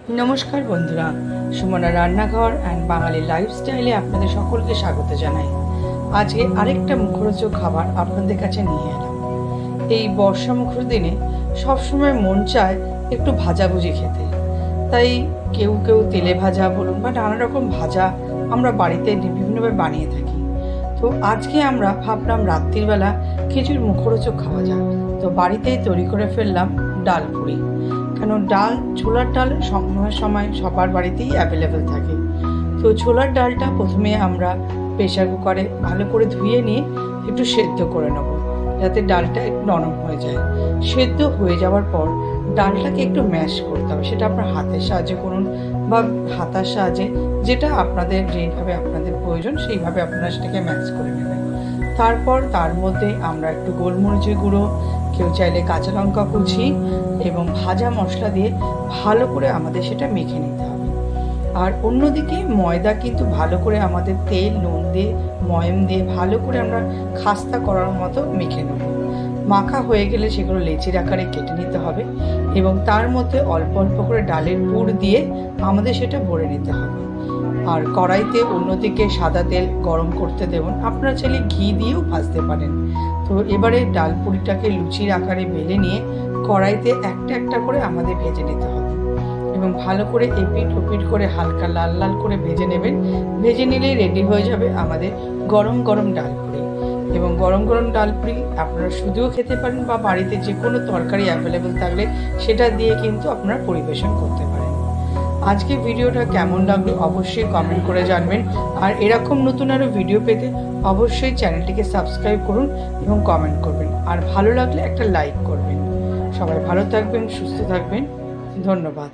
নমস্কার বন্ধুরা, সুমনা রান্নাঘর অ্যান্ড বাঙালি লাইফস্টাইলে আপনাদের সকলকে স্বাগত জানাই। আজকে আরেকটা মুখরোচক খাবার আপনাদের কাছে নিয়ে এলাম। এই বর্ষা মুখর দিনে সবসময় মন চায় একটু ভাজাভুজি খেতে। তাই কেউ কেউ তেলে ভাজা বলুন বা নানা রকম ভাজা আমরা বাড়িতে বিভিন্নভাবে বানিয়ে থাকি। তো আজকে আমরা ভাবলাম রাত্রিবেলা কিছুর মুখরোচক খাওয়া যাক। তো বাড়িতেই তৈরি করে ফেললাম ডাল পুরি। কেন ডাল, ছোলার ডাল সময় সবার বাড়িতেই অ্যাভেলেবেল থাকে। তো ছোলার ডালটা প্রথমে আমরা প্রেশার কুকারে ভালো করে ধুয়ে নিয়ে একটু সেদ্ধ করে নেব, যাতে ডালটা একটু নরম হয়ে যায়। সেদ্ধ হয়ে যাওয়ার পর ডালটাকে একটু ম্যাশ করতে হবে, সেটা আপনার হাতের সাহায্যে করুন বা হাতার সাহায্যে, যেটা আপনাদের যেইভাবে আপনাদের প্রয়োজন সেইভাবে আপনারা সেটাকে ম্যাশ করে নেবেন। তারপর তার মধ্যে আমরা একটু গোলমরিচের গুঁড়ো, কেউ চাইলে কাঁচা লঙ্কা কুচি এবং ভাজা মশলা দিয়ে ভালো করে আমাদের সেটা মেখে নিতে হবে। আর অন্যদিকে ময়দা কিন্তু ভালো করে আমাদের তেল, নুন দিয়ে, ময়ম দিয়ে ভালো করে আমরা খাস্তা করার মতো মেখে নেব। মাখা হয়ে গেলে সেগুলো লেচির আকারে কেটে নিতে হবে এবং তার মধ্যে অল্প অল্প করে ডালের পুর দিয়ে আমাদের সেটা ভরে নিতে হবে। আর কড়াইতে অন্যদিকে সাদা তেল গরম করতে দেবেন, আপনারা চাইলে ঘি দিয়েও ভাজতে পারেন। তো এবারে ডাল পুরিটাকে লুচির আকারে বেলে নিয়ে কড়াইতে একটা একটা করে আমাদের ভেজে নিতে হবে এবং ভালো করে এপিট ওপিট করে হালকা লাল লাল করে ভেজে নেবেন। ভেজে নিলেই রেডি হয়ে যাবে আমাদের গরম গরম ডাল পুরি। এবং গরম গরম ডাল পুরি আপনারা শুধুও খেতে পারেন বা বাড়িতে যে কোনো তরকারি অ্যাভেলেবেল থাকলে সেটা দিয়ে কিন্তু আপনারা পরিবেশন করতে পারেন। আজকে ভিডিওটা কেমন লাগলো অবশ্যই কমেন্ট করে জানবেন। আর এরকম নতুন আরও ভিডিও পেতে অবশ্যই চ্যানেলটিকে সাবস্ক্রাইব করুন এবং কমেন্ট করবেন। আর ভালো লাগলে একটা লাইক করবেন। সবাই ভালো থাকবেন, সুস্থ থাকবেন। ধন্যবাদ।